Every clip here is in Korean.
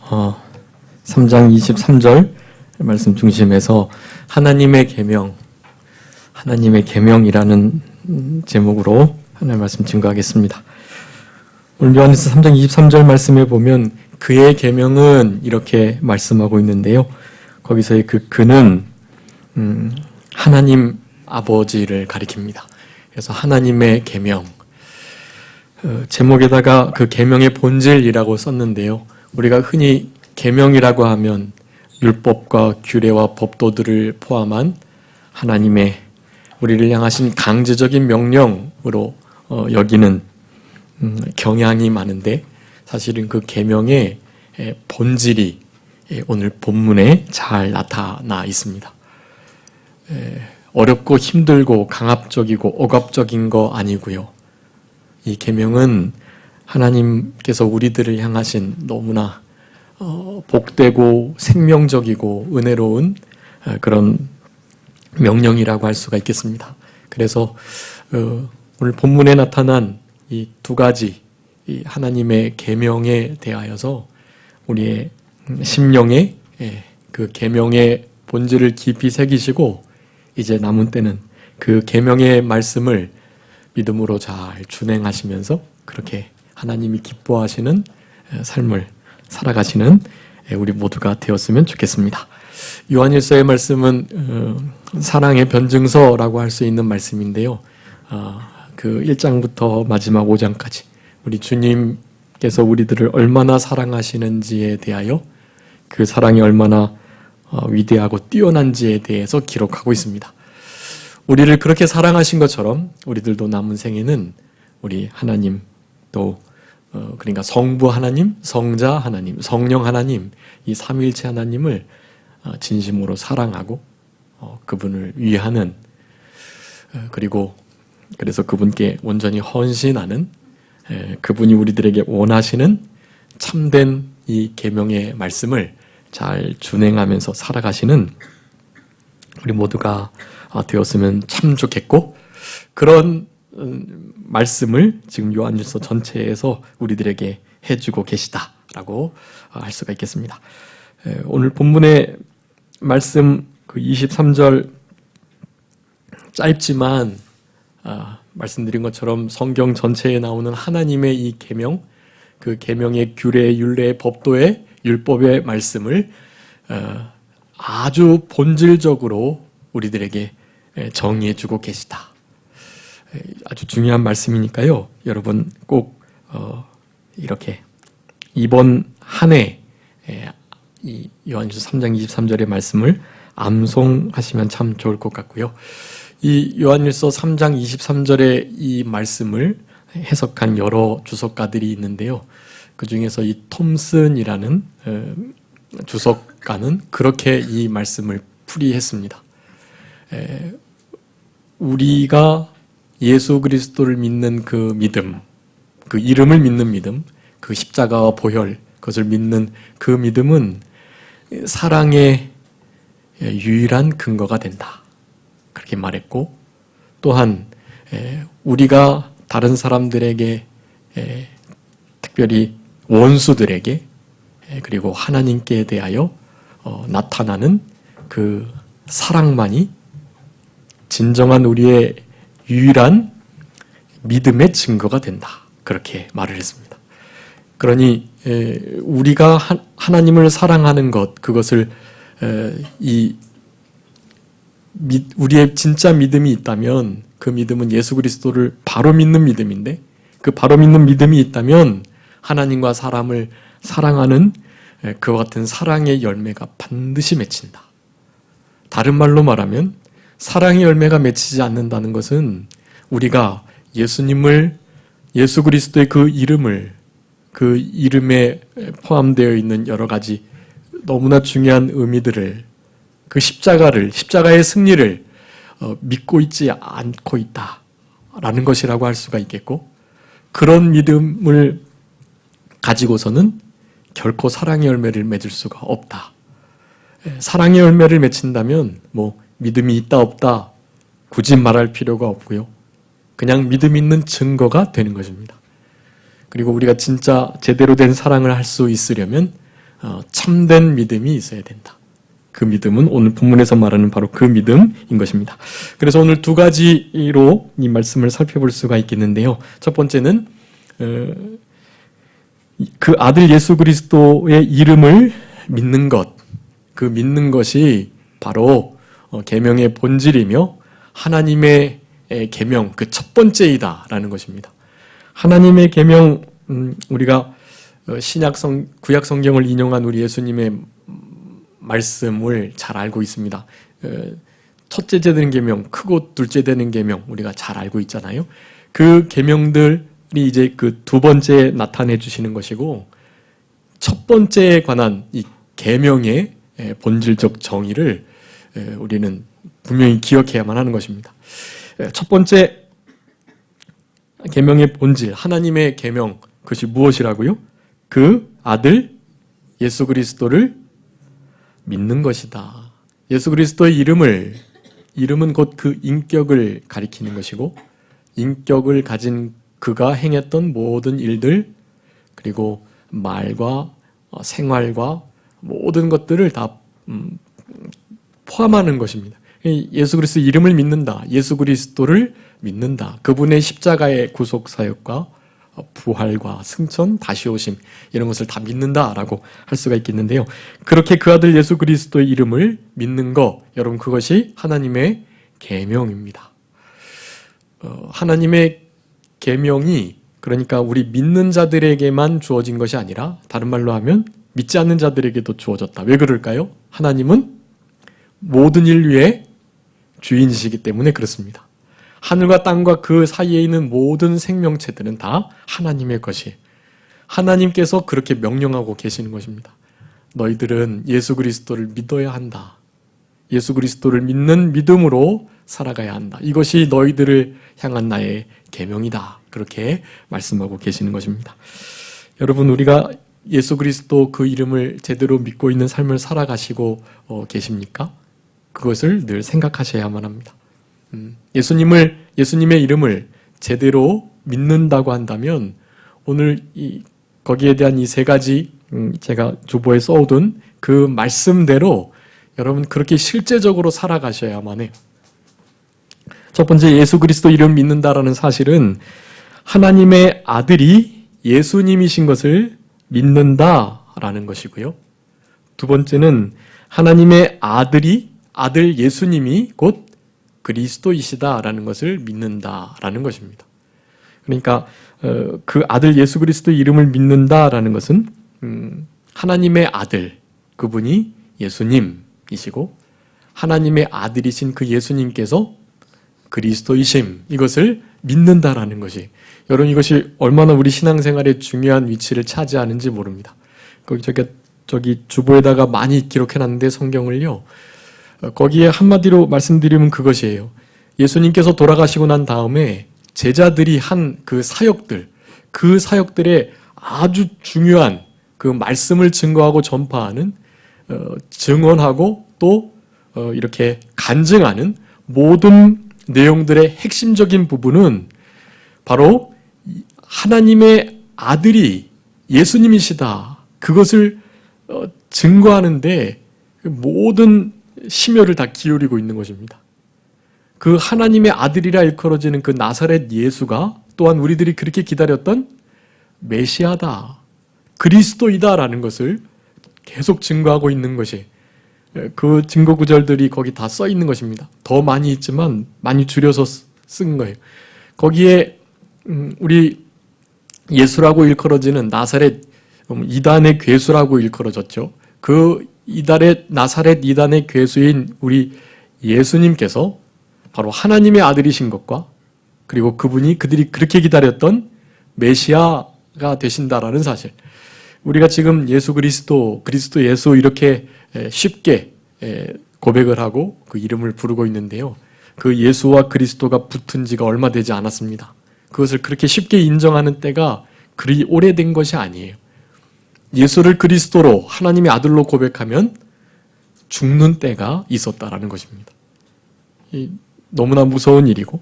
3장 23절 말씀 중심에서 하나님의 계명이라는 제목으로 하나님의 말씀 증거하겠습니다. 오늘 요한일서 3장 23절 말씀에 보면 그의 계명은 이렇게 말씀하고 있는데요. 거기서의 그는 하나님 아버지를 가리킵니다. 그래서 하나님의 계명, 제목에다가 그 계명의 본질이라고 썼는데요. 우리가 흔히 계명이라고 하면 율법과 규례와 법도들을 포함한 하나님의 우리를 향하신 강제적인 명령으로 여기는 경향이 많은데, 사실은 그 계명의 본질이 오늘 본문에 잘 나타나 있습니다. 어렵고 힘들고 강압적이고 억압적인 거 아니고요. 이 계명은 하나님께서 우리들을 향하신 너무나 복되고 생명적이고 은혜로운 그런 명령이라고 할 수가 있겠습니다. 그래서 오늘 본문에 나타난 이 두 가지 이 하나님의 계명에 대하여서 우리의 심령에 그 계명의 본질을 깊이 새기시고, 이제 남은 때는 그 계명의 말씀을 믿음으로 잘 준행하시면서 그렇게 하나님이 기뻐하시는 삶을 살아가시는 우리 모두가 되었으면 좋겠습니다. 요한일서의 말씀은 사랑의 변증서라고 할 수 있는 말씀인데요. 그 1장부터 마지막 5장까지 우리 주님께서 우리들을 얼마나 사랑하시는지에 대하여, 그 사랑이 얼마나 위대하고 뛰어난지에 대해서 기록하고 있습니다. 우리를 그렇게 사랑하신 것처럼 우리들도 남은 생에는 우리 하나님, 또 그러니까 성부 하나님, 성자 하나님, 성령 하나님, 이 삼위일체 하나님을 진심으로 사랑하고 그분을 위하는, 그리고 그래서 그분께 온전히 헌신하는, 그분이 우리들에게 원하시는 참된 이 계명의 말씀을 잘 준행하면서 살아가시는 우리 모두가 되었으면 참 좋겠고, 그런 말씀을 지금 요한일서 전체에서 우리들에게 해주고 계시다라고 할 수가 있겠습니다. 오늘 본문의 말씀 그 23절 짧지만 말씀드린 것처럼 성경 전체에 나오는 하나님의 이 계명, 그 계명의 규례, 율례, 법도의 율법의 말씀을 아주 본질적으로 우리들에게 정의해주고 계시다. 아주 중요한 말씀이니까요. 여러분 꼭 이렇게 이번 한 해 이 요한일서 3장 23절의 말씀을 암송하시면 참 좋을 것 같고요. 이 요한일서 3장 23절의 이 말씀을 해석한 여러 주석가들이 있는데요. 그 중에서 이 톰슨이라는 주석가는 그렇게 이 말씀을 풀이했습니다. 우리가 예수 그리스도를 믿는 그 믿음, 그 이름을 믿는 믿음, 그 십자가와 보혈, 그것을 믿는 그 믿음은 사랑의 유일한 근거가 된다. 그렇게 말했고, 또한 우리가 다른 사람들에게, 특별히 원수들에게, 그리고 하나님께 대하여 나타나는 그 사랑만이 진정한 우리의 유일한 믿음의 증거가 된다. 그렇게 말을 했습니다. 그러니 우리가 하나님을 사랑하는 것, 그것을 우리의 진짜 믿음이 있다면 그 믿음은 예수 그리스도를 바로 믿는 믿음인데, 그 바로 믿는 믿음이 있다면 하나님과 사람을 사랑하는 그와 같은 사랑의 열매가 반드시 맺힌다. 다른 말로 말하면 사랑의 열매가 맺히지 않는다는 것은 우리가 예수님을, 예수 그리스도의 그 이름을, 그 이름에 포함되어 있는 여러 가지 너무나 중요한 의미들을, 그 십자가의 승리를 믿고 있지 않고 있다라는 것이라고 할 수가 있겠고, 그런 믿음을 가지고서는 결코 사랑의 열매를 맺을 수가 없다. 사랑의 열매를 맺힌다면 믿음이 있다 없다 굳이 말할 필요가 없고요. 그냥 믿음 있는 증거가 되는 것입니다. 그리고 우리가 진짜 제대로 된 사랑을 할 수 있으려면 참된 믿음이 있어야 된다. 그 믿음은 오늘 본문에서 말하는 바로 그 믿음인 것입니다. 그래서 오늘 두 가지로 이 말씀을 살펴볼 수가 있겠는데요. 첫 번째는 그 아들 예수 그리스도의 이름을 믿는 것, 그 믿는 것이 바로 계명의 본질이며 하나님의 계명 그 첫 번째이다라는 것입니다. 하나님의 계명, 우리가 구약 성경을 인용한 우리 예수님의 말씀을 잘 알고 있습니다. 첫째 되는 계명, 크고 둘째 되는 계명 우리가 잘 알고 있잖아요. 그 계명들이 이제 그 두 번째 나타내 주시는 것이고, 첫 번째에 관한 이 계명의 본질적 정의를 우리는 분명히 기억해야만 하는 것입니다. 첫 번째 계명의 본질, 하나님의 계명, 그것이 무엇이라고요? 그 아들 예수 그리스도를 믿는 것이다. 예수 그리스도의 이름은 곧 그 인격을 가리키는 것이고, 인격을 가진 그가 행했던 모든 일들, 그리고 말과 생활과 모든 것들을 다 포함하는 것입니다. 예수 그리스도 이름을 믿는다. 예수 그리스도를 믿는다. 그분의 십자가의 구속 사역과 부활과 승천, 다시 오심 이런 것을 다 믿는다라고 할 수가 있겠는데요. 그렇게 그 아들 예수 그리스도의 이름을 믿는 것, 여러분 그것이 하나님의 계명입니다. 하나님의 계명이 그러니까 우리 믿는 자들에게만 주어진 것이 아니라 다른 말로 하면 믿지 않는 자들에게도 주어졌다. 왜 그럴까요? 하나님은 모든 인류의 주인이시기 때문에 그렇습니다. 하늘과 땅과 그 사이에 있는 모든 생명체들은 다 하나님의 것이에요. 하나님께서 그렇게 명령하고 계시는 것입니다. 너희들은 예수 그리스도를 믿어야 한다. 예수 그리스도를 믿는 믿음으로 살아가야 한다. 이것이 너희들을 향한 나의 계명이다. 그렇게 말씀하고 계시는 것입니다. 여러분, 우리가 예수 그리스도 그 이름을 제대로 믿고 있는 삶을 살아가시고 계십니까? 그것을 늘 생각하셔야만 합니다. 예수님의 이름을 제대로 믿는다고 한다면 오늘 거기에 대한 이 세 가지 제가 주보에 써둔 그 말씀대로 여러분 그렇게 실제적으로 살아가셔야만 해요. 첫 번째, 예수 그리스도 이름 믿는다라는 사실은 하나님의 아들이 예수님이신 것을 믿는다라는 것이고요. 두 번째는 하나님의 아들 예수님이 곧 그리스도이시다라는 것을 믿는다라는 것입니다. 그러니까 그 아들 예수 그리스도 이름을 믿는다라는 것은 하나님의 아들, 그분이 예수님이시고 하나님의 아들이신 그 예수님께서 그리스도이심, 이것을 믿는다라는 것이, 여러분 이것이 얼마나 우리 신앙생활에 중요한 위치를 차지하는지 모릅니다. 저기 주보에다가 많이 기록해놨는데 성경을요, 거기에 한마디로 말씀드리면 그것이에요. 예수님께서 돌아가시고 난 다음에 제자들이 한 그 사역들, 그 사역들의 아주 중요한 그 말씀을 증거하고 전파하는, 증언하고 또 이렇게 간증하는 모든 내용들의 핵심적인 부분은 바로 하나님의 아들이 예수님이시다. 그것을 증거하는데 모든 심혈을 다 기울이고 있는 것입니다. 그 하나님의 아들이라 일컬어지는 그 나사렛 예수가 또한 우리들이 그렇게 기다렸던 메시아다, 그리스도이다라는 것을 계속 증거하고 있는 것이, 그 증거 구절들이 거기 다 써 있는 것입니다. 더 많이 있지만 많이 줄여서 쓴 거예요. 거기에 우리 예수라고 일컬어지는 나사렛 이단의 괴수라고 일컬어졌죠. 그 나사렛 이단의 괴수인 우리 예수님께서 바로 하나님의 아들이신 것과 그리고 그들이 그렇게 기다렸던 메시아가 되신다라는 사실, 우리가 지금 예수 그리스도 예수 이렇게 쉽게 고백을 하고 그 이름을 부르고 있는데요, 그 예수와 그리스도가 붙은 지가 얼마 되지 않았습니다. 그것을 그렇게 쉽게 인정하는 때가 그리 오래된 것이 아니에요. 예수를 그리스도로 하나님의 아들로 고백하면 죽는 때가 있었다라는 것입니다. 너무나 무서운 일이고,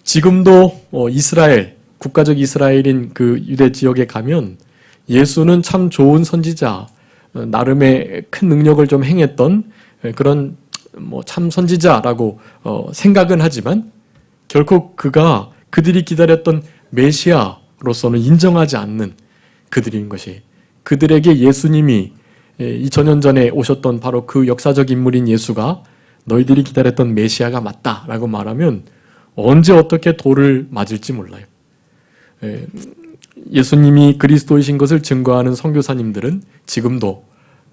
지금도 이스라엘, 국가적 이스라엘인 그 유대 지역에 가면 예수는 참 좋은 선지자, 나름의 큰 능력을 좀 행했던 그런 참 선지자라고 생각은 하지만 결코 그가 그들이 기다렸던 메시아로서는 인정하지 않는 그들인 것이, 그들에게 예수님이 2000년 전에 오셨던 바로 그 역사적 인물인 예수가 너희들이 기다렸던 메시아가 맞다라고 말하면 언제 어떻게 돌을 맞을지 몰라요. 예수님이 그리스도이신 것을 증거하는 선교사님들은 지금도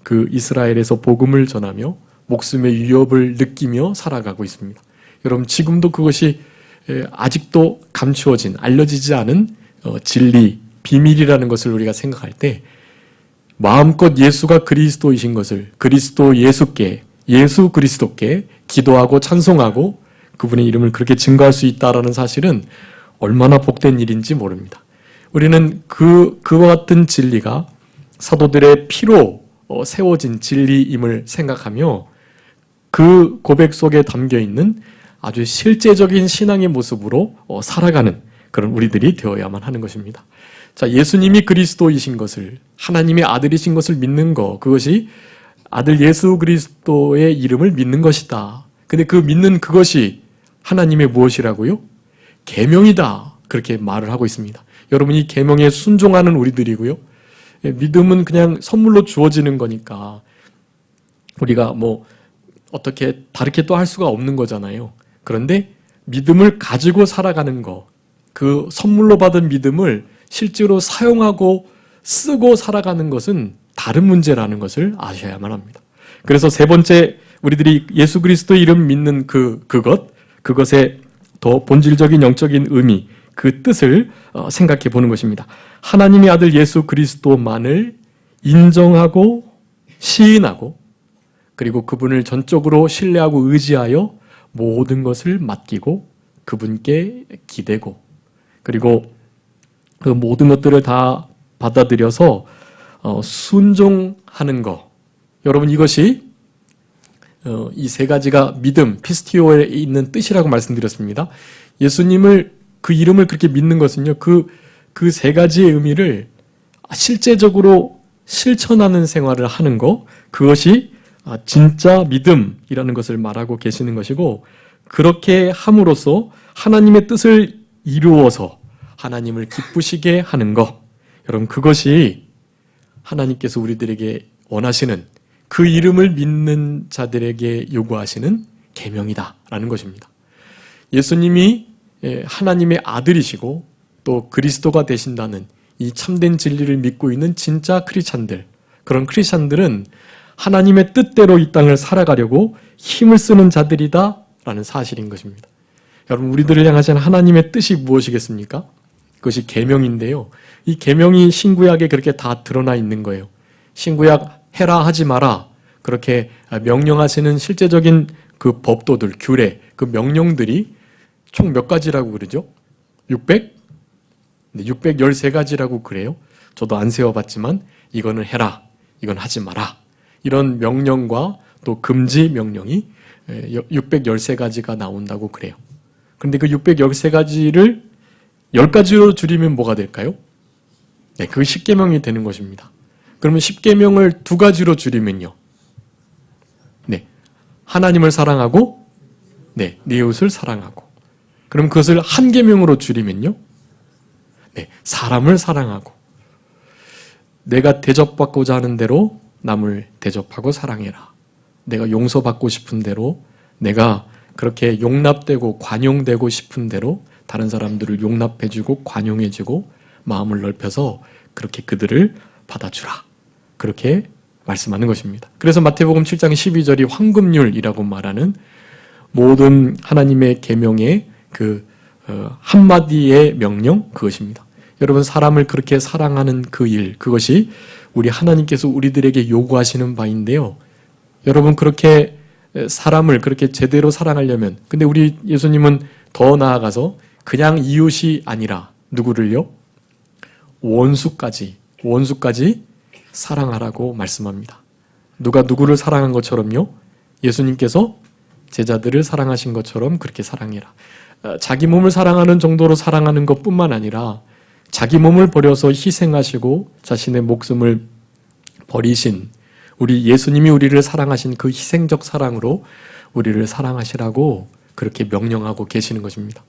그 이스라엘에서 복음을 전하며 목숨의 위협을 느끼며 살아가고 있습니다. 여러분, 지금도 그것이 아직도 감추어진, 알려지지 않은 진리, 비밀이라는 것을 우리가 생각할 때 마음껏 예수가 그리스도이신 것을 그리스도 예수께, 예수 그리스도께 기도하고 찬송하고 그분의 이름을 그렇게 증거할 수 있다는 사실은 얼마나 복된 일인지 모릅니다. 우리는 그와 같은 진리가 사도들의 피로 세워진 진리임을 생각하며 그 고백 속에 담겨있는 아주 실제적인 신앙의 모습으로 살아가는 그런 우리들이 되어야만 하는 것입니다. 자, 예수님이 그리스도이신 것을, 하나님의 아들이신 것을 믿는 것, 그것이 아들 예수 그리스도의 이름을 믿는 것이다. 근데 그 믿는 그것이 하나님의 무엇이라고요? 계명이다. 그렇게 말을 하고 있습니다. 여러분, 이 계명에 순종하는 우리들이고요. 믿음은 그냥 선물로 주어지는 거니까 우리가 어떻게 다르게 또 할 수가 없는 거잖아요. 그런데 믿음을 가지고 살아가는 거, 그 선물로 받은 믿음을 실제로 사용하고 쓰고 살아가는 것은 다른 문제라는 것을 아셔야만 합니다. 그래서 세 번째, 우리들이 예수 그리스도의 이름 믿는 그것의 더 본질적인 영적인 의미, 그 뜻을 생각해 보는 것입니다. 하나님의 아들 예수 그리스도만을 인정하고 시인하고 그리고 그분을 전적으로 신뢰하고 의지하여 모든 것을 맡기고 그분께 기대고 그리고 그 모든 것들을 다 받아들여서 순종하는 것. 여러분, 이것이 이 세 가지가 믿음, 피스티오에 있는 뜻이라고 말씀드렸습니다. 예수님을, 그 이름을 그렇게 믿는 것은요, 그 세 가지의 의미를 실제적으로 실천하는 생활을 하는 것, 그것이 진짜 믿음이라는 것을 말하고 계시는 것이고, 그렇게 함으로써 하나님의 뜻을 이루어서 하나님을 기쁘시게 하는 것, 여러분, 그것이 하나님께서 우리들에게 원하시는, 그 이름을 믿는 자들에게 요구하시는 계명이다라는 것입니다. 예수님이 하나님의 아들이시고 또 그리스도가 되신다는 이 참된 진리를 믿고 있는 진짜 크리스찬들, 그런 크리스찬들은 하나님의 뜻대로 이 땅을 살아가려고 힘을 쓰는 자들이다라는 사실인 것입니다. 여러분, 우리들을 향하신 하나님의 뜻이 무엇이겠습니까? 그것이 계명인데요. 이 계명이 신구약에 그렇게 다 드러나 있는 거예요. 신구약 해라 하지 마라 그렇게 명령하시는 실제적인 그 법도들, 규례, 그 명령들이 총 몇 가지라고 그러죠? 613가지라고 그래요. 저도 안 세어봤지만 이거는 해라, 이건 하지 마라, 이런 명령과 또 금지 명령이 613가지가 나온다고 그래요. 그런데 그 613가지를 10가지로 줄이면 뭐가 될까요? 네, 그게 10계명이 되는 것입니다. 그러면 10계명을 2가지로 줄이면요. 네, 하나님을 사랑하고 네 이웃을 사랑하고. 그럼 그것을 1계명으로 줄이면요. 네, 사람을 사랑하고. 내가 대접받고자 하는 대로 남을 대접하고 사랑해라. 내가 용서받고 싶은 대로, 내가 그렇게 용납되고 관용되고 싶은 대로 다른 사람들을 용납해주고 관용해주고 마음을 넓혀서 그렇게 그들을 받아주라. 그렇게 말씀하는 것입니다. 그래서 마태복음 7장 12절이 황금률이라고 말하는 모든 하나님의 계명의 그 한마디의 명령, 그것입니다. 여러분, 사람을 그렇게 사랑하는 그 일, 그것이 우리 하나님께서 우리들에게 요구하시는 바인데요. 여러분, 그렇게 사람을 그렇게 제대로 사랑하려면, 근데 우리 예수님은 더 나아가서 그냥 이웃이 아니라 누구를요? 원수까지 사랑하라고 말씀합니다. 누가 누구를 사랑한 것처럼요, 예수님께서 제자들을 사랑하신 것처럼 그렇게 사랑해라. 자기 몸을 사랑하는 정도로 사랑하는 것뿐만 아니라 자기 몸을 버려서 희생하시고 자신의 목숨을 버리신 우리 예수님이 우리를 사랑하신 그 희생적 사랑으로 우리를 사랑하시라고 그렇게 명령하고 계시는 것입니다.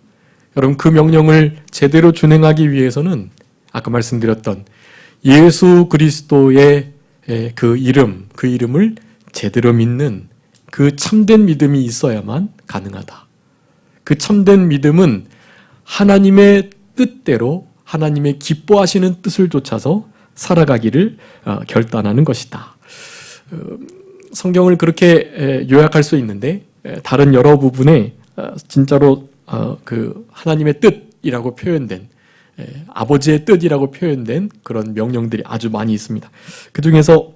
여러분, 그 명령을 제대로 준행하기 위해서는 아까 말씀드렸던 예수 그리스도의 그 이름을 제대로 믿는 그 참된 믿음이 있어야만 가능하다. 그 참된 믿음은 하나님의 뜻대로 하나님의 기뻐하시는 뜻을 쫓아서 살아가기를 결단하는 것이다. 성경을 그렇게 요약할 수 있는데 다른 여러 부분에 진짜로 그 하나님의 뜻이라고 표현된 아버지의 뜻이라고 표현된 그런 명령들이 아주 많이 있습니다. 그 중에서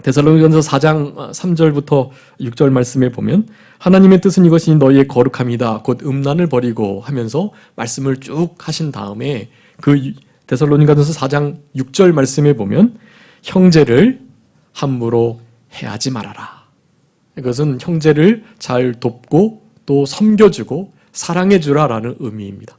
데살로니가전서 4장 3절부터 6절 말씀에 보면 하나님의 뜻은 이것이 너희의 거룩함이다 곧 음란을 버리고 하면서 말씀을 쭉 하신 다음에 그 데살로니가전서 4장 6절 말씀에 보면 형제를 함부로 해하지 말아라. 이것은 형제를 잘 돕고 또 섬겨주고 사랑해주라라는 의미입니다.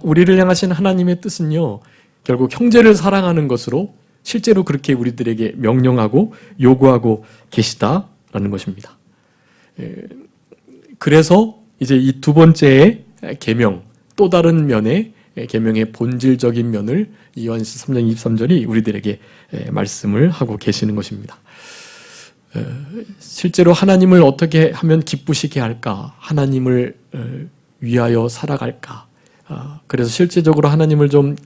우리를 향하신 하나님의 뜻은요, 결국 형제를 사랑하는 것으로 실제로 그렇게 우리들에게 명령하고 요구하고 계시다라는 것입니다. 그래서 이제 이 두 번째의 계명, 또 다른 면의 계명의 본질적인 면을 요한일서 3장 23절이 우리들에게 말씀을 하고 계시는 것입니다. 실제로 하나님을 어떻게 하면 기쁘시게 할까? 하나님을 위하여 살아갈까? 그래서 실제적으로 하나님을 좀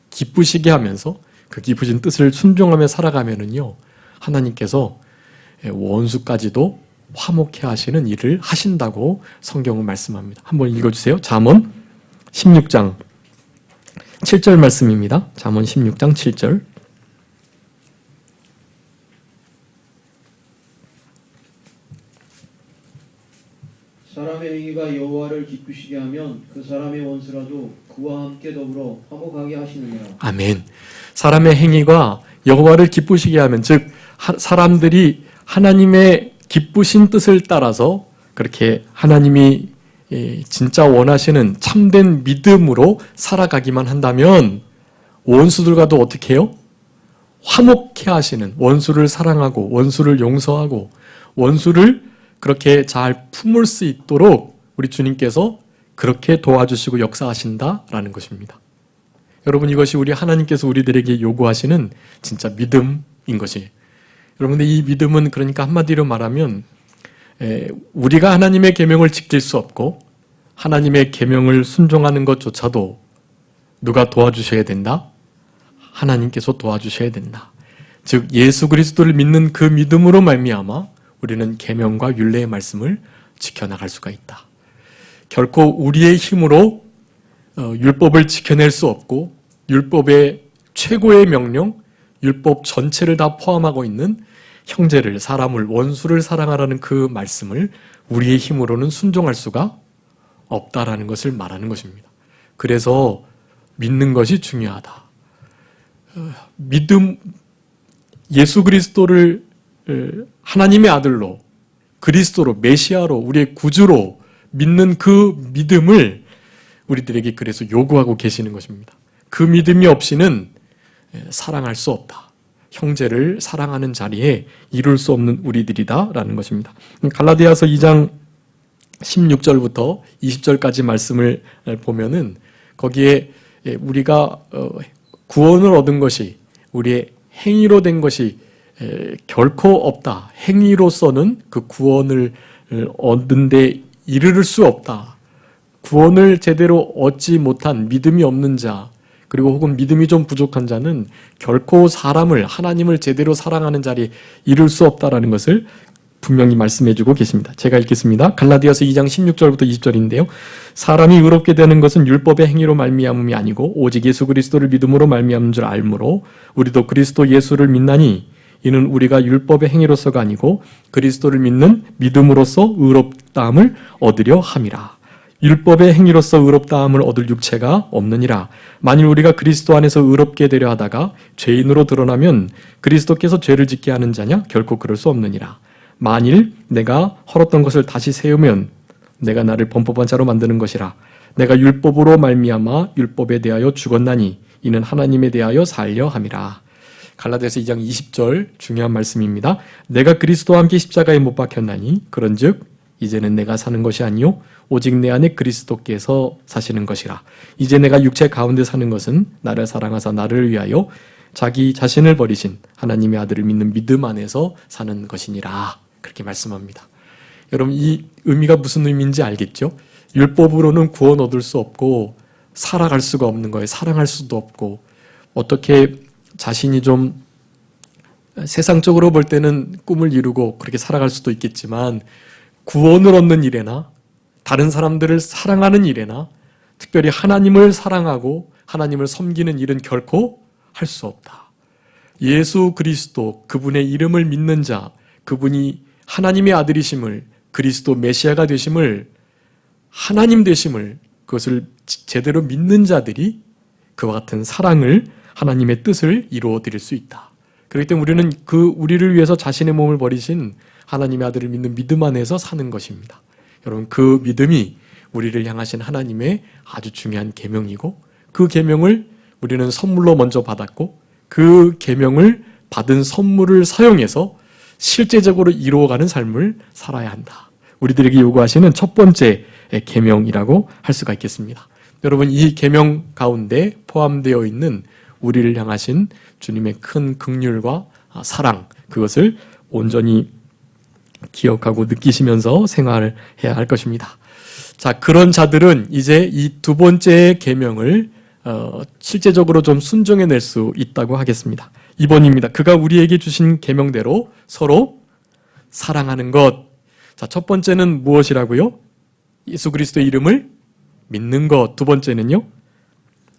기쁘시게 하면서 그 기쁘신 뜻을 순종하며 살아가면은요, 하나님께서 원수까지도 화목해 하시는 일을 하신다고 성경은 말씀합니다. 한번 읽어주세요. 잠언 16장 7절 말씀입니다. 잠언 16장 7절. 사람의 행위가 여호와를 기쁘시게 하면 그 사람의 원수라도 그와 함께 더불어 화목하게 하시느니라. 아멘. 사람의 행위가 여호와를 기쁘시게 하면, 즉 사람들이 하나님의 기쁘신 뜻을 따라서 그렇게 하나님이 진짜 원하시는 참된 믿음으로 살아가기만 한다면 원수들과도 어떻게 해요? 화목해 하시는, 원수를 사랑하고 원수를 용서하고 원수를 그렇게 잘 품을 수 있도록 우리 주님께서 그렇게 도와주시고 역사하신다라는 것입니다. 여러분, 이것이 우리 하나님께서 우리들에게 요구하시는 진짜 믿음인 것이에요. 여러분들, 이 믿음은 그러니까 한마디로 말하면 우리가 하나님의 계명을 지킬 수 없고 하나님의 계명을 순종하는 것조차도 누가 도와주셔야 된다? 하나님께서 도와주셔야 된다. 즉 예수 그리스도를 믿는 그 믿음으로 말미암아 우리는 계명과 율례의 말씀을 지켜나갈 수가 있다. 결코 우리의 힘으로 율법을 지켜낼 수 없고 율법의 최고의 명령, 율법 전체를 다 포함하고 있는 형제를, 사람을, 원수를 사랑하라는 그 말씀을 우리의 힘으로는 순종할 수가 없다라는 것을 말하는 것입니다. 그래서 믿는 것이 중요하다. 믿음, 예수 그리스도를 하나님의 아들로, 그리스도로, 메시아로, 우리의 구주로 믿는 그 믿음을 우리들에게 그래서 요구하고 계시는 것입니다. 그 믿음이 없이는 사랑할 수 없다. 형제를 사랑하는 자리에 이룰 수 없는 우리들이다라는 것입니다. 갈라디아서 2장 16절부터 20절까지 말씀을 보면은 거기에 우리가 구원을 얻은 것이 우리의 행위로 된 것이 결코 없다. 행위로서는 그 구원을 얻는 데 이르를 수 없다. 구원을 제대로 얻지 못한 믿음이 없는 자, 그리고 혹은 믿음이 좀 부족한 자는 결코 사람을, 하나님을 제대로 사랑하는 자리에 이룰 수 없다라는 것을 분명히 말씀해주고 계십니다. 제가 읽겠습니다. 갈라디아서 2장 16절부터 20절인데요. 사람이 의롭게 되는 것은 율법의 행위로 말미암음이 아니고 오직 예수 그리스도를 믿음으로 말미암은 줄 알므로 우리도 그리스도 예수를 믿나니 이는 우리가 율법의 행위로서가 아니고 그리스도를 믿는 믿음으로써 의롭다함을 얻으려 함이라. 율법의 행위로서 의롭다함을 얻을 육체가 없느니라. 만일 우리가 그리스도 안에서 의롭게 되려 하다가 죄인으로 드러나면 그리스도께서 죄를 짓게 하는 자냐? 결코 그럴 수 없느니라. 만일 내가 헐었던 것을 다시 세우면 내가 나를 범법한 자로 만드는 것이라. 내가 율법으로 말미암아 율법에 대하여 죽었나니 이는 하나님에 대하여 살려 함이라. 갈라디아서 2장 20절 중요한 말씀입니다. 내가 그리스도와 함께 십자가에 못 박혔나니 그런즉 이제는 내가 사는 것이 아니요 오직 내 안에 그리스도께서 사시는 것이라. 이제 내가 육체 가운데 사는 것은 나를 사랑하사 나를 위하여 자기 자신을 버리신 하나님의 아들을 믿는 믿음 안에서 사는 것이니라. 그렇게 말씀합니다. 여러분, 이 의미가 무슨 의미인지 알겠죠? 율법으로는 구원 얻을 수 없고 살아갈 수가 없는 거예요. 사랑할 수도 없고, 어떻게 자신이 좀 세상적으로 볼 때는 꿈을 이루고 그렇게 살아갈 수도 있겠지만 구원을 얻는 일에나 다른 사람들을 사랑하는 일에나 특별히 하나님을 사랑하고 하나님을 섬기는 일은 결코 할 수 없다. 예수 그리스도, 그분의 이름을 믿는 자, 그분이 하나님의 아들이심을, 그리스도 메시아가 되심을, 하나님 되심을, 그것을 제대로 믿는 자들이 그와 같은 사랑을, 하나님의 뜻을 이루어 드릴 수 있다. 그렇기 때문에 우리는 우리를 위해서 자신의 몸을 버리신 하나님의 아들을 믿는 믿음 안에서 사는 것입니다. 여러분, 그 믿음이 우리를 향하신 하나님의 아주 중요한 계명이고, 그 계명을 우리는 선물로 먼저 받았고, 그 계명을 받은 선물을 사용해서 실제적으로 이루어가는 삶을 살아야 한다. 우리들에게 요구하시는 첫 번째 계명이라고 할 수가 있겠습니다. 여러분, 이 계명 가운데 포함되어 있는 우리를 향하신 주님의 큰 긍휼과 사랑, 그것을 온전히 기억하고 느끼시면서 생활해야 할 것입니다. 자, 그런 자들은 이제 이 두 번째 계명을 실제적으로 좀 순종해낼 수 있다고 하겠습니다. 2번입니다. 그가 우리에게 주신 계명대로 서로 사랑하는 것. 자, 첫 번째는 무엇이라고요? 예수 그리스도의 이름을 믿는 것. 두 번째는요,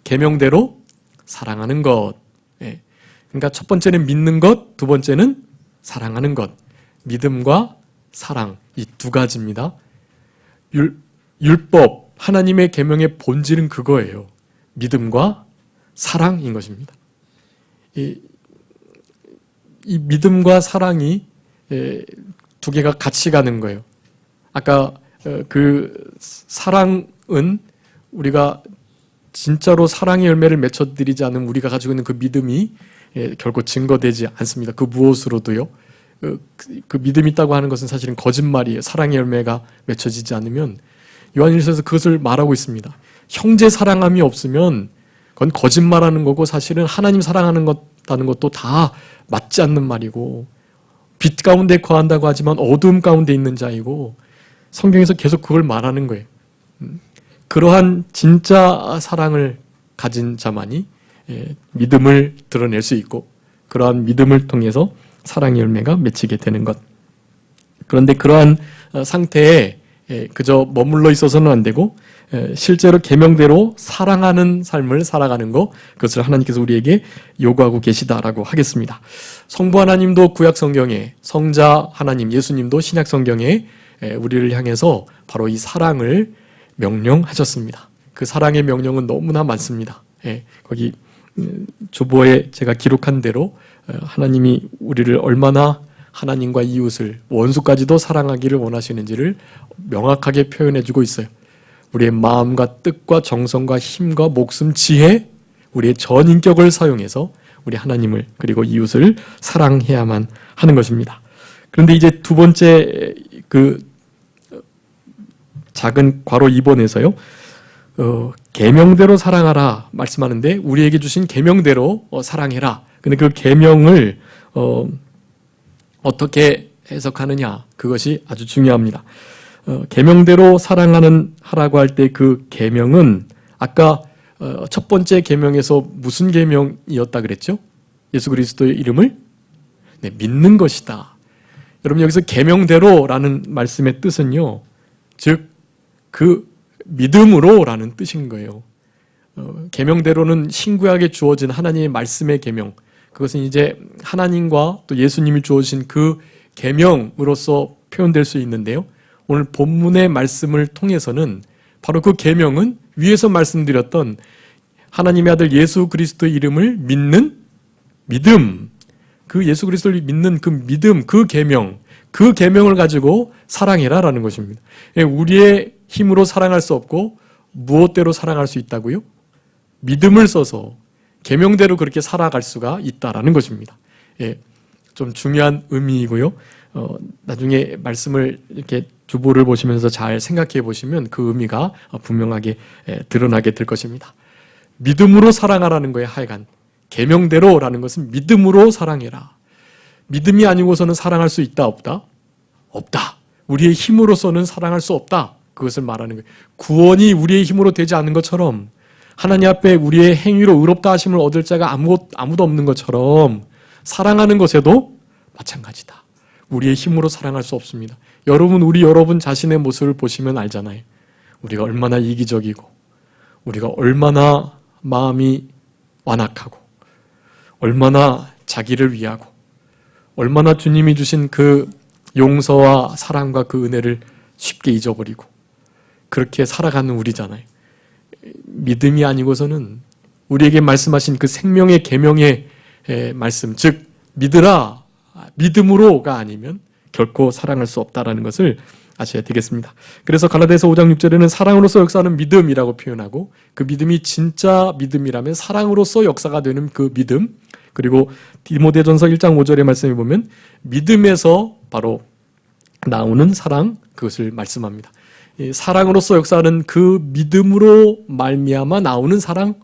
계명대로 사랑하는 것. 예. 그러니까 첫 번째는 믿는 것, 두 번째는 사랑하는 것. 믿음과 사랑, 이 두 가지입니다. 율법, 하나님의 계명의 본질은 그거예요. 믿음과 사랑인 것입니다. 이 믿음과 사랑이 두 개가 같이 가는 거예요. 아까 그 사랑은 우리가 진짜로 사랑의 열매를 맺혀드리지 않으면 우리가 가지고 있는 그 믿음이 결코 증거되지 않습니다. 그 무엇으로도요. 그 믿음이 있다고 하는 것은 사실은 거짓말이에요. 사랑의 열매가 맺혀지지 않으면. 요한일서에서 그것을 말하고 있습니다. 형제 사랑함이 없으면 그건 거짓말하는 거고, 사실은 하나님 사랑하는 것다는 것도 다 맞지 않는 말이고, 빛 가운데 거한다고 하지만 어두움 가운데 있는 자이고, 성경에서 계속 그걸 말하는 거예요. 그러한 진짜 사랑을 가진 자만이 믿음을 드러낼 수 있고, 그러한 믿음을 통해서 사랑의 열매가 맺히게 되는 것. 그런데 그러한 상태에 그저 머물러 있어서는 안 되고, 실제로 계명대로 사랑하는 삶을 살아가는 것, 그것을 하나님께서 우리에게 요구하고 계시다라고 하겠습니다. 성부 하나님도 구약 성경에, 성자 하나님 예수님도 신약 성경에 우리를 향해서 바로 이 사랑을 명령하셨습니다. 그 사랑의 명령은 너무나 많습니다. 거기 조보에 제가 기록한 대로 하나님이 우리를 얼마나 하나님과 이웃을, 원수까지도 사랑하기를 원하시는지를 명확하게 표현해주고 있어요. 우리의 마음과 뜻과 정성과 힘과 목숨, 지혜, 우리의 전 인격을 사용해서 우리 하나님을 그리고 이웃을 사랑해야만 하는 것입니다. 그런데 이제 두 번째 그 작은 괄호 2번에서요. 계명대로 사랑하라 말씀하는데, 우리에게 주신 계명대로 사랑해라. 근데 그 계명을 어떻게 해석하느냐, 그것이 아주 중요합니다. 계명대로 하라고 할 때 그 계명은 아까 첫 번째 계명에서 무슨 계명이었다 그랬죠? 예수 그리스도의 이름을 믿는 것이다. 여러분, 여기서 계명대로라는 말씀의 뜻은요, 즉 그 믿음으로라는 뜻인 거예요. 계명대로는 신구약에 주어진 하나님의 말씀의 계명, 그것은 이제 하나님과 또 예수님이 주어진 그 계명으로서 표현될 수 있는데요. 오늘 본문의 말씀을 통해서는 바로 그 계명은 위에서 말씀드렸던 하나님의 아들 예수 그리스도의 이름을 믿는 믿음, 그 예수 그리스도를 믿는 그 믿음, 그 계명을 가지고 사랑해라라는 것입니다. 우리의 힘으로 사랑할 수 없고 무엇대로 사랑할 수 있다고요? 믿음을 써서 계명대로 그렇게 살아갈 수가 있다라는 것입니다. 예, 좀 중요한 의미이고요. 나중에 말씀을 이렇게 주보를 보시면서 잘 생각해 보시면 그 의미가 분명하게 드러나게 될 것입니다. 믿음으로 사랑하라는 거예요. 하여간 계명대로라는 것은 믿음으로 사랑해라. 믿음이 아니고서는 사랑할 수 있다 없다? 없다. 우리의 힘으로서는 사랑할 수 없다. 그것을 말하는 거예요. 구원이 우리의 힘으로 되지 않는 것처럼 하나님 앞에 우리의 행위로 의롭다 하심을 얻을 자가 아무도 없는 것처럼 사랑하는 것에도 마찬가지다. 우리의 힘으로 사랑할 수 없습니다. 여러분 자신의 모습을 보시면 알잖아요. 우리가 얼마나 이기적이고 우리가 얼마나 마음이 완악하고 얼마나 자기를 위하고 얼마나 주님이 주신 그 용서와 사랑과 그 은혜를 쉽게 잊어버리고 그렇게 살아가는 우리잖아요. 믿음이 아니고서는 우리에게 말씀하신 그 생명의 계명의 말씀, 즉 믿으라, 믿음으로가 아니면 결코 사랑할 수 없다라는 것을 아셔야 되겠습니다. 그래서 갈라디아서 5장 6절에는 사랑으로서 역사하는 믿음이라고 표현하고 그 믿음이 진짜 믿음이라면 사랑으로서 역사가 되는 그 믿음, 그리고 디모데전서 1장 5절의 말씀에 보면 믿음에서 바로 나오는 사랑, 그것을 말씀합니다. 사랑으로서 역사하는 그 믿음으로 말미암아 나오는 사랑,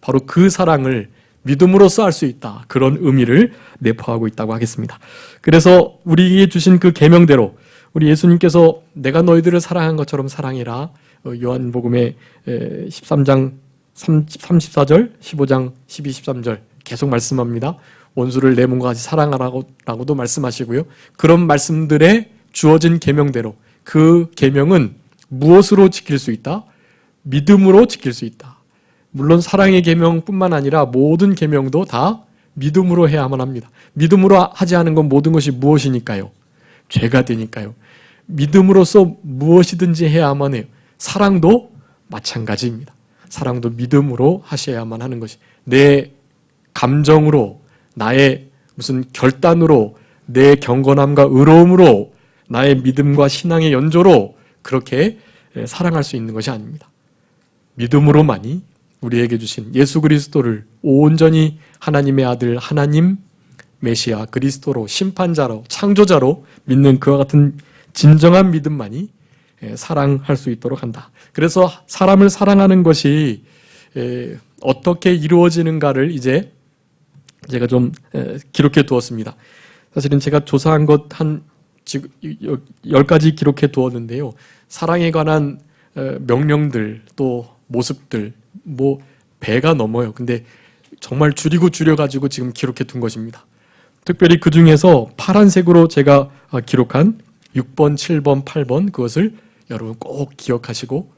바로 그 사랑을 믿음으로써 할 수 있다. 그런 의미를 내포하고 있다고 하겠습니다. 그래서 우리에게 주신 그 계명대로 우리 예수님께서 내가 너희들을 사랑한 것처럼 사랑해라. 요한복음의 13장 34절, 15장 12, 13절 계속 말씀합니다. 원수를 내 몸과 같이 사랑하라고도 말씀하시고요. 그런 말씀들에 주어진 계명대로 그 계명은 무엇으로 지킬 수 있다? 믿음으로 지킬 수 있다. 물론 사랑의 계명뿐만 아니라 모든 계명도 다 믿음으로 해야만 합니다. 믿음으로 하지 않은 건 모든 것이 무엇이니까요? 죄가 되니까요. 믿음으로써 무엇이든지 해야만 해요. 사랑도 마찬가지입니다. 사랑도 믿음으로 하셔야만 하는 것이, 내 감정으로, 나의 무슨 결단으로, 내 경건함과 의로움으로, 나의 믿음과 신앙의 연조로 그렇게 사랑할 수 있는 것이 아닙니다. 믿음으로만이 우리에게 주신 예수 그리스도를 온전히 하나님의 아들, 하나님 메시아 그리스도로, 심판자로, 창조자로 믿는 그와 같은 진정한 믿음만이 사랑할 수 있도록 한다. 그래서 사람을 사랑하는 것이 어떻게 이루어지는가를 이제 제가 좀 기록해 두었습니다. 사실은 제가 조사한 것 한 10가지 기록해 두었는데요. 사랑에 관한 명령들, 또 모습들, 뭐 배가 넘어요. 근데 정말 줄여가지고 지금 기록해 둔 것입니다. 특별히 그 중에서 파란색으로 제가 기록한 6번, 7번, 8번, 그것을 여러분 꼭 기억하시고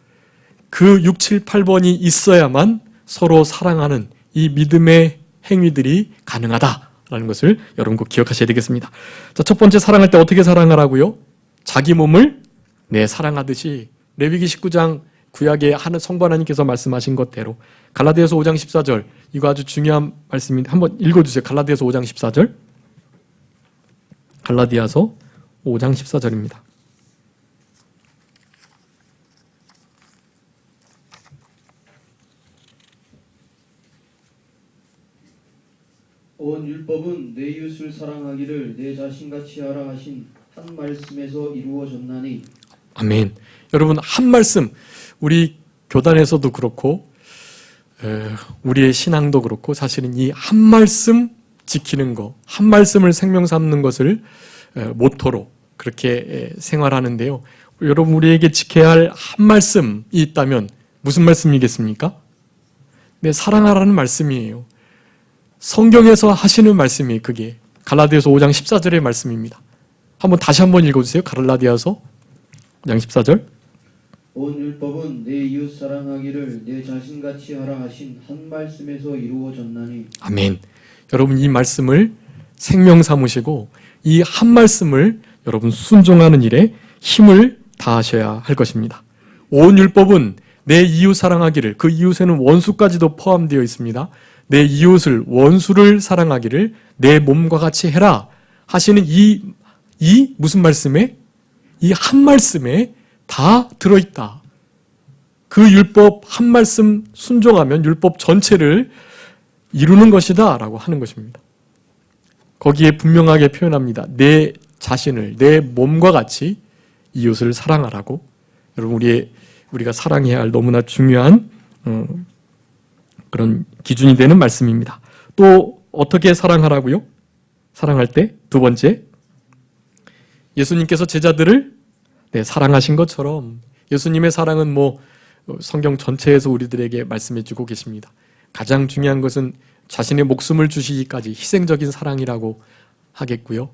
그 6, 7, 8번이 있어야만 서로 사랑하는 이 믿음의 행위들이 가능하다라는 것을 여러분 꼭 기억하셔야 되겠습니다. 자, 첫 번째, 사랑할 때 어떻게 사랑하라고요? 자기 몸을 사랑하듯이. 레위기 19장 구약의 성부 하나님께서 말씀하신 것대로. 갈라디아서 5장 14절, 이거 아주 중요한 말씀인데 한번 읽어주세요. 갈라디아서 5장 14절. 갈라디아서 5장 14절입니다. 온 율법은 내 이웃을 사랑하기를 내 자신같이 하라 하신 한 말씀에서 이루어졌나니. 아멘. 여러분, 한 말씀, 우리 교단에서도 그렇고 우리의 신앙도 그렇고 사실은 이 한 말씀 지키는 거, 한 말씀을 생명 삼는 것을 모토로 그렇게 생활하는데요. 여러분, 우리에게 지켜야 할 한 말씀이 있다면 무슨 말씀이겠습니까? 네, 사랑하라는 말씀이에요. 성경에서 하시는 말씀이 그게 갈라디아서 5장 14절의 말씀입니다. 다시 한번 읽어주세요. 갈라디아서 5장 14절. 온 율법은 내 이웃 사랑하기를 내 자신같이 하라 하신 한 말씀에서 이루어졌나니. 아멘. 여러분, 이 말씀을 생명 삼으시고 이 한 말씀을 여러분 순종하는 일에 힘을 다하셔야 할 것입니다. 온 율법은 내 이웃 사랑하기를, 그 이웃에는 원수까지도 포함되어 있습니다. 내 이웃을, 원수를 사랑하기를 내 몸과 같이 해라 하시는 이 무슨 말씀에? 이 한 말씀에 다 들어있다. 그 율법 한 말씀 순종하면 율법 전체를 이루는 것이다 라고 하는 것입니다. 거기에 분명하게 표현합니다. 내 자신을 내 몸과 같이 이웃을 사랑하라고. 여러분 우리가 사랑해야 할 너무나 중요한 그런 기준이 되는 말씀입니다. 또 어떻게 사랑하라고요? 사랑할 때 두 번째, 예수님께서 제자들을 사랑하신 것처럼 예수님의 사랑은 성경 전체에서 우리들에게 말씀해 주고 계십니다. 가장 중요한 것은 자신의 목숨을 주시기까지 희생적인 사랑이라고 하겠고요.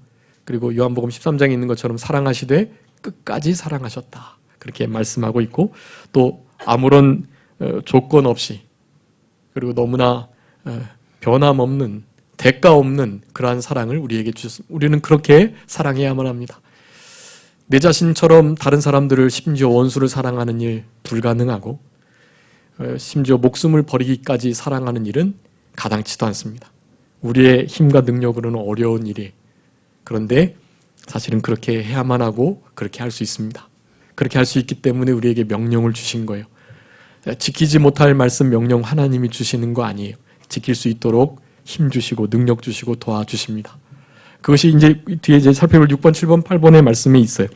그리고 요한복음 13장에 있는 것처럼 사랑하시되 끝까지 사랑하셨다. 그렇게 말씀하고 있고, 또 아무런 조건 없이, 그리고 너무나 변함없는, 대가 없는 그러한 사랑을 우리에게 주셨습니다. 우리는 그렇게 사랑해야만 합니다. 내 자신처럼 다른 사람들을, 심지어 원수를 사랑하는 일 불가능하고, 심지어 목숨을 버리기까지 사랑하는 일은 가당치도 않습니다. 우리의 힘과 능력으로는 어려운 일이, 그런데 사실은 그렇게 해야만 하고 그렇게 할 수 있습니다. 그렇게 할 수 있기 때문에 우리에게 명령을 주신 거예요. 지키지 못할 말씀 명령 하나님이 주시는 거 아니에요. 지킬 수 있도록 힘 주시고 능력 주시고 도와주십니다. 그것이 이제 뒤에 살펴볼 6번, 7번, 8번의 말씀에 있어요.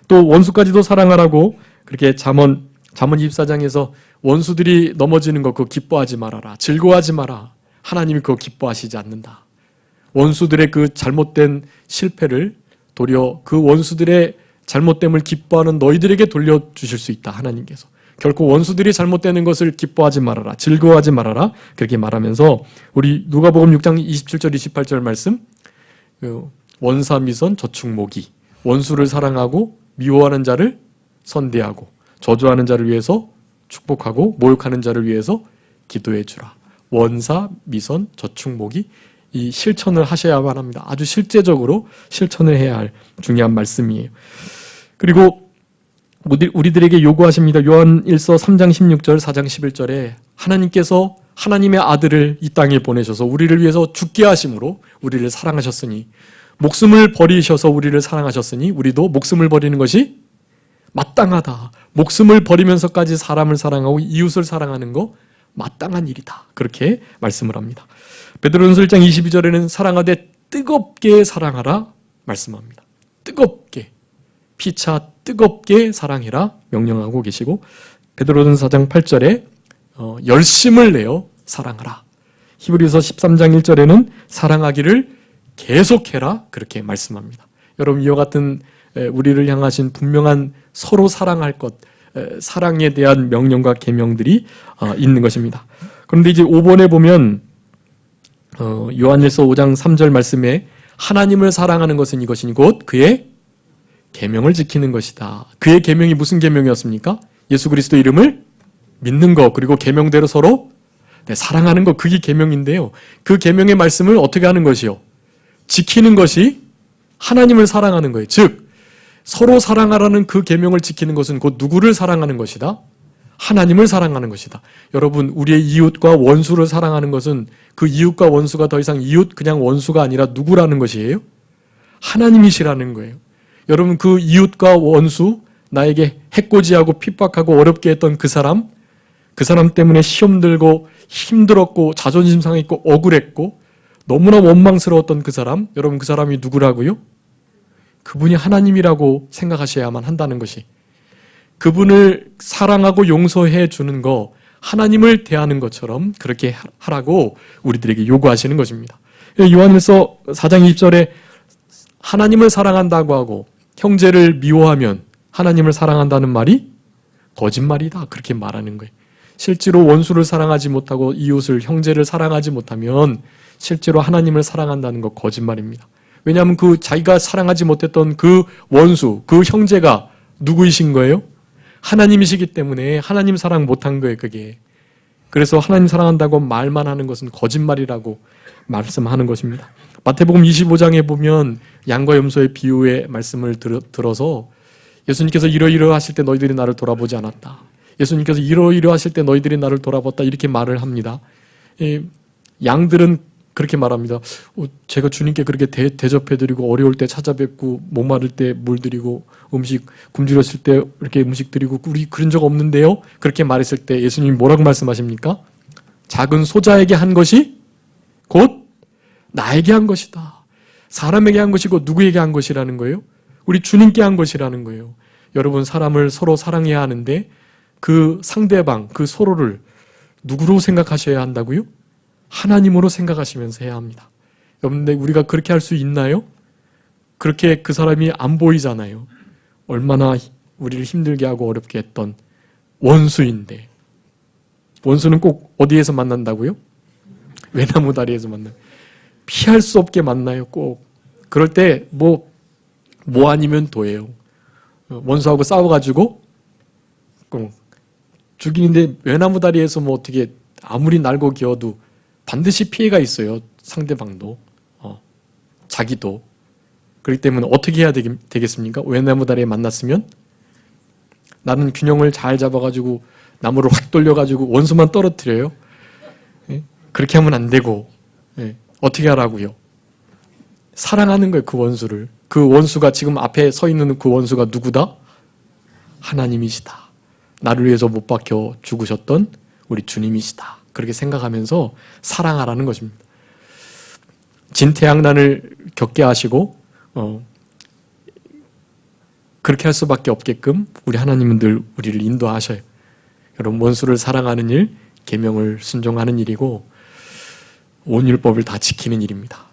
또 원수까지도 사랑하라고 그렇게 잠언 24장에서 원수들이 넘어지는 거 그거 기뻐하지 말아라. 즐거워하지 마라. 하나님이 그거 기뻐하시지 않는다. 원수들의 그 잘못된 실패를 도리어 그 원수들의 잘못됨을 기뻐하는 너희들에게 돌려주실 수 있다. 하나님께서. 결코 원수들이 잘못되는 것을 기뻐하지 말아라. 즐거워하지 말아라. 그렇게 말하면서 우리 누가복음 6장 27절 28절 말씀, 원사미선 저축모기, 원수를 사랑하고 미워하는 자를 선대하고 저주하는 자를 위해서 축복하고 모욕하는 자를 위해서 기도해 주라. 원사, 미선, 저축모기, 이 실천을 하셔야만 합니다. 아주 실제적으로 실천을 해야 할 중요한 말씀이에요. 그리고 우리들에게 요구하십니다. 요한일서 3장 16절, 4장 11절에 하나님께서 하나님의 아들을 이 땅에 보내셔서 우리를 위해서 죽게 하심으로 우리를 사랑하셨으니, 목숨을 버리셔서 우리를 사랑하셨으니 우리도 목숨을 버리는 것이 마땅하다. 목숨을 버리면서까지 사람을 사랑하고 이웃을 사랑하는 거 마땅한 일이다. 그렇게 말씀을 합니다. 베드로전서 1장 22절에는 사랑하되 뜨겁게 사랑하라 말씀합니다. 뜨겁게, 피차 뜨겁게 사랑해라 명령하고 계시고, 베드로전서 4장 8절에 열심을 내어 사랑하라. 히브리서 13장 1절에는 사랑하기를 계속해라 그렇게 말씀합니다. 여러분, 이와 같은 우리를 향하신 분명한 서로 사랑할 것, 사랑에 대한 명령과 계명들이 있는 것입니다. 그런데 이제 5번에 보면 요한일서 5장 3절 말씀에 하나님을 사랑하는 것은 이것이니 곧 그의 계명을 지키는 것이다. 그의 계명이 무슨 계명이었습니까? 예수 그리스도 이름을 믿는 것, 그리고 계명대로 서로 사랑하는 것, 그게 계명인데요. 그 계명의 말씀을 어떻게 하는 것이요? 지키는 것이 하나님을 사랑하는 거예요. 즉 서로 사랑하라는 그 계명을 지키는 것은 곧 누구를 사랑하는 것이다? 하나님을 사랑하는 것이다. 여러분, 우리의 이웃과 원수를 사랑하는 것은 그 이웃과 원수가 더 이상 이웃, 그냥 원수가 아니라 누구라는 것이에요? 하나님이시라는 거예요. 여러분, 그 이웃과 원수, 나에게 해코지하고 핍박하고 어렵게 했던 그 사람 때문에 시험 들고 힘들었고 자존심 상했고 억울했고 너무나 원망스러웠던 그 사람, 여러분, 그 사람이 누구라고요? 그분이 하나님이라고 생각하셔야만 한다는 것이, 그분을 사랑하고 용서해 주는 거, 하나님을 대하는 것처럼 그렇게 하라고 우리들에게 요구하시는 것입니다. 요한일서 4장 20절에 하나님을 사랑한다고 하고 형제를 미워하면 하나님을 사랑한다는 말이 거짓말이다, 그렇게 말하는 거예요. 실제로 원수를 사랑하지 못하고 이웃을, 형제를 사랑하지 못하면 실제로 하나님을 사랑한다는 거 거짓말입니다. 왜냐하면 그 자기가 사랑하지 못했던 그 원수, 그 형제가 누구이신 거예요? 하나님이시기 때문에 하나님 사랑 못한 거예요, 그게. 그래서 하나님 사랑한다고 말만 하는 것은 거짓말이라고 말씀하는 것입니다. 마태복음 25장에 보면 양과 염소의 비유의 말씀을 들어서 예수님께서 이러이러하실 때 너희들이 나를 돌아보지 않았다. 예수님께서 이러이러하실 때 너희들이 나를 돌아봤다. 이렇게 말을 합니다. 양들은 그렇게 말합니다. 제가 주님께 그렇게 대접해드리고 어려울 때 찾아뵙고 목마를 때 물 드리고 음식 굶주렸을 때 이렇게 음식 드리고 우리 그런 적 없는데요. 그렇게 말했을 때 예수님이 뭐라고 말씀하십니까? 작은 소자에게 한 것이 곧 나에게 한 것이다. 사람에게 한 것이고 누구에게 한 것이라는 거예요? 우리 주님께 한 것이라는 거예요. 여러분, 사람을 서로 사랑해야 하는데 그 상대방, 그 서로를 누구로 생각하셔야 한다고요? 하나님으로 생각하시면서 해야 합니다. 여러분, 근데 우리가 그렇게 할 수 있나요? 그렇게 그 사람이 안 보이잖아요. 얼마나 우리를 힘들게 하고 어렵게 했던 원수인데. 원수는 꼭 어디에서 만난다고요? 외나무 다리에서 만나요. 피할 수 없게 만나요, 꼭. 그럴 때 뭐 아니면 도예요. 원수하고 싸워가지고 죽이는데 외나무 다리에서 뭐 어떻게 아무리 날고 기어도 반드시 피해가 있어요. 상대방도 자기도. 그렇기 때문에 어떻게 해야 되겠습니까? 외나무 다리에 만났으면 나는 균형을 잘 잡아가지고 나무를 확 돌려가지고 원수만 떨어뜨려요. 그렇게 하면 안 되고 어떻게 하라고요? 사랑하는 거예요. 그 원수를. 그 원수가 지금 앞에 서 있는 그 원수가 누구다? 하나님이시다. 나를 위해서 못 박혀 죽으셨던 우리 주님이시다. 그렇게 생각하면서 사랑하라는 것입니다. 진태양난을 겪게 하시고 그렇게 할 수밖에 없게끔 우리 하나님은 늘 우리를 인도하셔요. 여러분, 원수를 사랑하는 일, 계명을 순종하는 일이고 온 율법을 다 지키는 일입니다.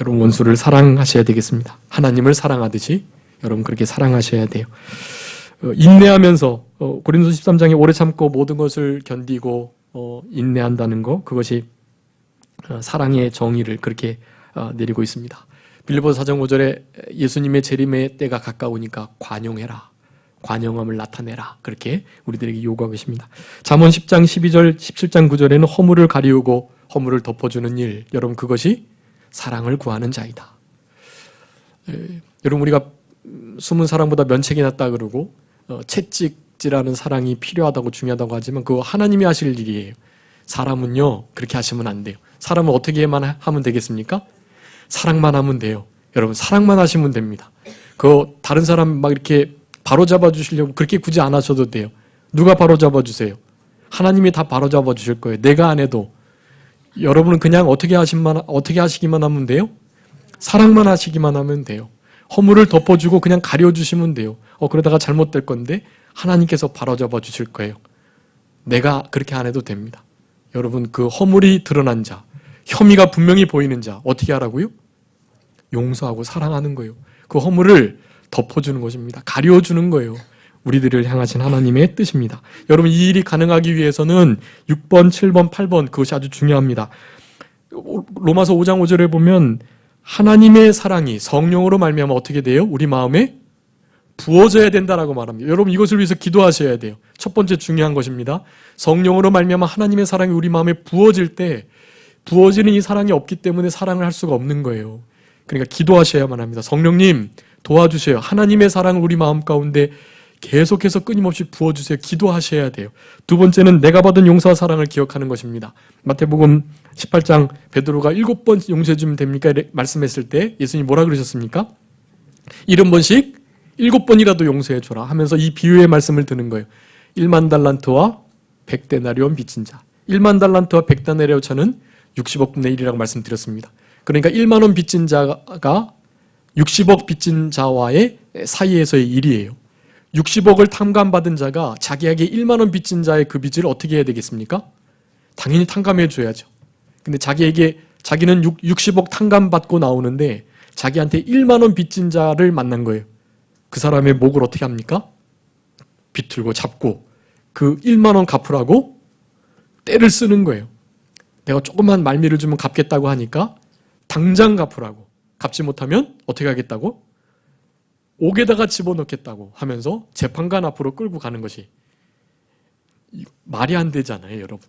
여러분, 원수를 사랑하셔야 되겠습니다. 하나님을 사랑하듯이 여러분 그렇게 사랑하셔야 돼요. 인내하면서 고린도서 13장에 오래 참고 모든 것을 견디고 인내한다는 것, 그것이 사랑의 정의를 그렇게 내리고 있습니다. 빌립보서 4장 5절에 예수님의 재림의 때가 가까우니까 관용해라. 관용함을 나타내라. 그렇게 우리들에게 요구하고 계십니다. 잠언 10장 12절 17장 9절에는 허물을 가리우고 허물을 덮어주는 일, 여러분 그것이 사랑을 구하는 자이다. 여러분, 우리가 숨은 사랑보다 면책이 낫다 그러고 채찍질하는 사랑이 필요하다고 중요하다고 하지만 그거 하나님이 하실 일이에요. 사람은요 그렇게 하시면 안 돼요. 사람은 어떻게만 하면 되겠습니까? 사랑만 하면 돼요. 여러분, 사랑만 하시면 됩니다. 그 다른 사람 막 이렇게 바로 잡아 주시려고 그렇게 굳이 안 하셔도 돼요. 누가 바로 잡아 주세요? 하나님이 다 바로 잡아 주실 거예요. 내가 안 해도. 여러분은 그냥 어떻게 하시기만 하면 돼요? 사랑만 하시기만 하면 돼요. 허물을 덮어주고 그냥 가려주시면 돼요. 그러다가 잘못될 건데 하나님께서 바로잡아 주실 거예요. 내가 그렇게 안 해도 됩니다. 여러분, 그 허물이 드러난 자, 혐의가 분명히 보이는 자 어떻게 하라고요? 용서하고 사랑하는 거예요. 그 허물을 덮어주는 것입니다. 가려주는 거예요. 우리들을 향하신 하나님의 뜻입니다. 여러분, 이 일이 가능하기 위해서는 6번, 7번, 8번 그것이 아주 중요합니다. 로마서 5장 5절에 보면 하나님의 사랑이 성령으로 말미암아 어떻게 돼요? 우리 마음에 부어져야 된다라고 말합니다. 여러분, 이것을 위해서 기도하셔야 돼요. 첫 번째 중요한 것입니다. 성령으로 말미암아 하나님의 사랑이 우리 마음에 부어질 때 부어지는 이 사랑이 없기 때문에 사랑을 할 수가 없는 거예요. 그러니까 기도하셔야만 합니다. 성령님 도와주세요. 하나님의 사랑을 우리 마음 가운데 계속해서 끊임없이 부어주세요. 기도하셔야 돼요. 두 번째는 내가 받은 용서와 사랑을 기억하는 것입니다. 마태복음 18장 베드로가 7번 용서해 주면 됩니까? 말씀했을 때 예수님이 뭐라 그러셨습니까? 70번씩 7번이라도 용서해 줘라 하면서 이 비유의 말씀을 드는 거예요. 1만 달란트와 100데나리온 빚진 자. 1만 달란트와 100데나리온 차는 60억 분의 1이라고 말씀드렸습니다. 그러니까 1만 원 빚진 자가 60억 빚진 자와의 사이에서의 일이에요. 60억을 탕감받은 자가 자기에게 1만 원 빚진 자의 그 빚을 어떻게 해야 되겠습니까? 당연히 탕감해 줘야죠. 근데 자기는 60억 탕감받고 나오는데 자기한테 1만 원 빚진 자를 만난 거예요. 그 사람의 목을 어떻게 합니까? 비틀고 잡고 그 1만 원 갚으라고 때를 쓰는 거예요. 내가 조금만 말미를 주면 갚겠다고 하니까 당장 갚으라고. 갚지 못하면 어떻게 하겠다고? 옥에다가 집어넣겠다고 하면서 재판관 앞으로 끌고 가는 것이 말이 안 되잖아요, 여러분.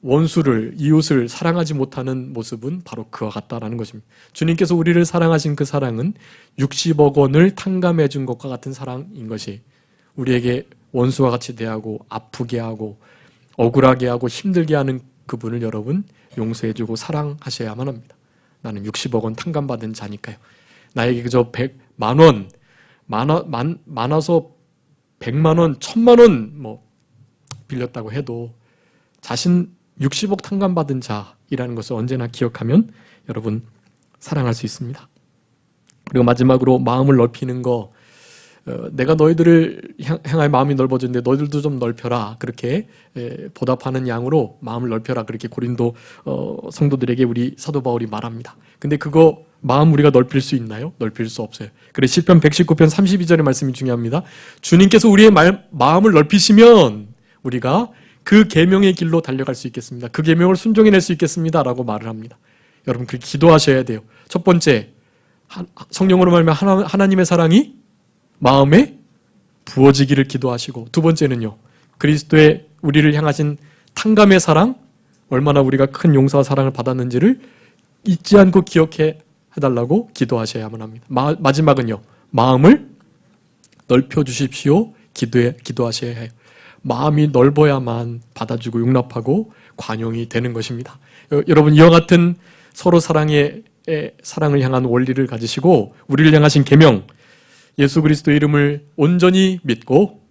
원수를, 이웃을 사랑하지 못하는 모습은 바로 그와 같다라는 것입니다. 주님께서 우리를 사랑하신 그 사랑은 60억 원을 탕감해 준 것과 같은 사랑인 것이 우리에게 원수와 같이 대하고 아프게 하고 억울하게 하고 힘들게 하는 그분을 여러분 용서해 주고 사랑하셔야만 합니다. 나는 60억 원 탕감받은 자니까요. 나에게 그저 100만 원, 많아서 100만 원, 1000만 원 빌렸다고 해도 자신 60억 탕감받은 자이라는 것을 언제나 기억하면 여러분 사랑할 수 있습니다. 그리고 마지막으로 마음을 넓히는 거, 내가 너희들을 향할 마음이 넓어졌는데 너희들도 좀 넓혀라. 그렇게 보답하는 양으로 마음을 넓혀라. 그렇게 고린도 성도들에게 우리 사도 바울이 말합니다. 근데 그거 마음 우리가 넓힐 수 있나요? 넓힐 수 없어요. 그래 시편 119편 32절의 말씀이 중요합니다. 주님께서 우리의 마음을 넓히시면 우리가 그 계명의 길로 달려갈 수 있겠습니다. 그 계명을 순종해낼 수 있겠습니다. 라고 말을 합니다. 여러분 그렇게 기도하셔야 돼요. 첫 번째, 성령으로 말하면 하나님의 사랑이 마음에 부어지기를 기도하시고, 두 번째는요, 그리스도의 우리를 향하신 탕감의 사랑, 얼마나 우리가 큰 용서와 사랑을 받았는지를 잊지 않고 기억해 해달라고 기도하셔야만 합니다. 마지막은요, 마음을 넓혀주십시오. 기도하셔야 해요. 마음이 넓어야만 받아주고 용납하고 관용이 되는 것입니다. 여러분 이와 같은 서로 사랑을 향한 원리를 가지시고 우리를 향하신 계명, 예수 그리스도의 이름을 온전히 믿고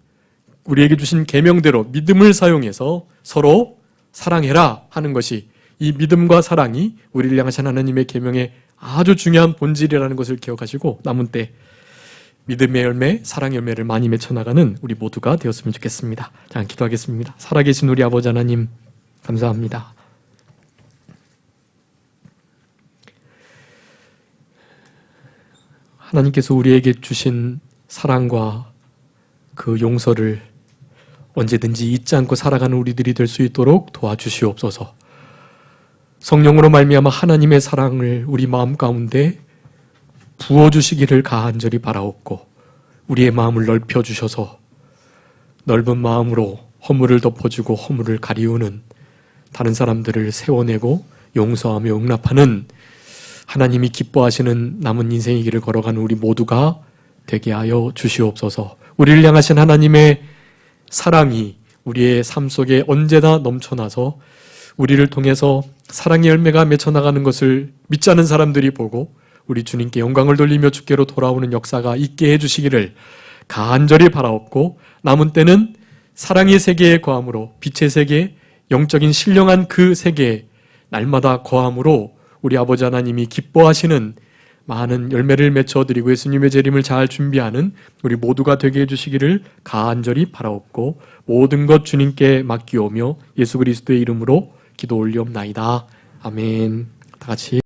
우리에게 주신 계명대로 믿음을 사용해서 서로 사랑해라 하는 것이, 이 믿음과 사랑이 우리를 향하신 하나님의 계명의 아주 중요한 본질이라는 것을 기억하시고 남은 때 믿음의 열매, 사랑의 열매를 많이 맺혀나가는 우리 모두가 되었으면 좋겠습니다. 자, 기도하겠습니다. 살아계신 우리 아버지 하나님 감사합니다. 하나님께서 우리에게 주신 사랑과 그 용서를 언제든지 잊지 않고 살아가는 우리들이 될 수 있도록 도와주시옵소서. 성령으로 말미암아 하나님의 사랑을 우리 마음 가운데 부어주시기를 간절히 바라옵고 우리의 마음을 넓혀주셔서 넓은 마음으로 허물을 덮어주고 허물을 가리우는, 다른 사람들을 세워내고 용서하며 용납하는 하나님이 기뻐하시는 남은 인생의 길을 걸어가는 우리 모두가 되게 하여 주시옵소서. 우리를 향하신 하나님의 사랑이 우리의 삶 속에 언제나 넘쳐나서 우리를 통해서 사랑의 열매가 맺혀나가는 것을 믿지 않은 사람들이 보고 우리 주님께 영광을 돌리며 주께로 돌아오는 역사가 있게 해주시기를 간절히 바라옵고, 남은 때는 사랑의 세계에 거함으로 빛의 세계, 영적인 신령한 그 세계에 날마다 거함으로 우리 아버지 하나님이 기뻐하시는 많은 열매를 맺어드리고 예수님의 재림을 잘 준비하는 우리 모두가 되게 해주시기를 간절히 바라옵고 모든 것 주님께 맡기오며 예수 그리스도의 이름으로 기도 올리옵나이다. 아멘. 다 같이